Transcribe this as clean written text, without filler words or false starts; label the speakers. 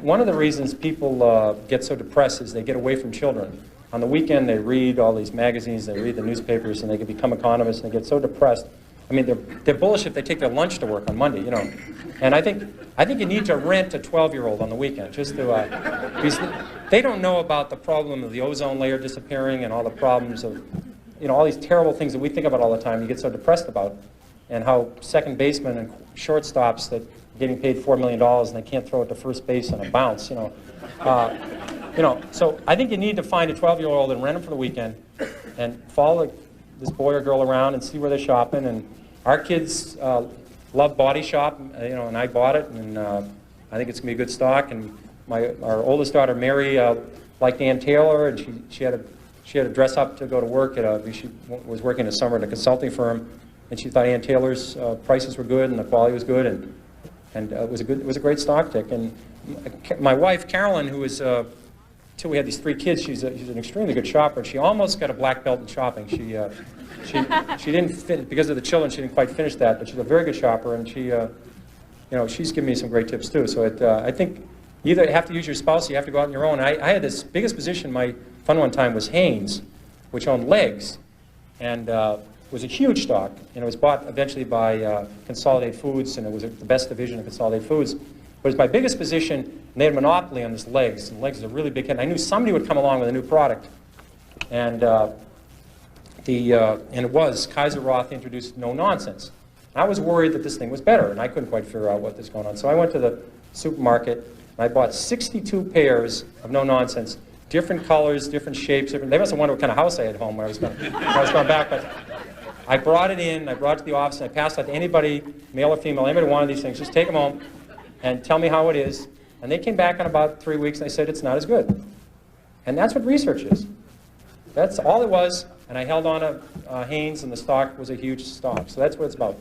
Speaker 1: one of the reasons people get so depressed is they get away from children. On the weekend, they read all these magazines, they read the newspapers, and they can become economists, and they get so depressed. I mean, they're bullish if they take their lunch to work on Monday, you know. And I think you need to rent a 12-year-old on the weekend, just to, because they don't know about the problem of the ozone layer disappearing and all the problems of, you know, all these terrible things that we think about all the time, you get so depressed about, and how second basemen and shortstops that are getting paid $4 million and they can't throw it to first base on a bounce, you know. So I think you need to find a 12-year-old and rent them for the weekend and follow this boy or girl around and see where they're shopping. And our kids love Body Shop, you know, and I bought it, and I think it's going to be a good stock. And our oldest daughter, Mary, liked Ann Taylor, and she had to dress up to go to work she was working in the summer at a consulting firm, and she thought Ann Taylor's prices were good and the quality was good, and it was a great stock tick. And my wife, Carolyn, who is till we had these 3 kids, she's an extremely good shopper. She almost got a black belt in shopping. She didn't fit, because of the children, she didn't quite finish that, but she's a very good shopper, and she's given me some great tips too. So I think you either have to use your spouse or you have to go out on your own. I had this biggest position, my fund one time was Hanes, which owned Legs, and was a huge stock, and it was bought eventually by Consolidated Foods, and it was the best division of Consolidated Foods. But it's my biggest position, and they had a monopoly on this Legs, and Legs is a really big hit. And I knew somebody would come along with a new product, and it was Kaiser Roth introduced No Nonsense. I was worried that this thing was better, and I couldn't quite figure out what was going on. So I went to the supermarket, and I bought 62 pairs of No Nonsense, different colors, different shapes. They must have wondered what kind of house I had at home when I was going back. But I brought it in, I brought it to the office, and I passed it out to anybody, male or female, anybody wanted these things. Just take them home and tell me how it is. And they came back in about 3 weeks, and they said it's not as good. And that's what research is. That's all it was. And I held on to Hanes, and the stock was a huge stock. So that's what it's about.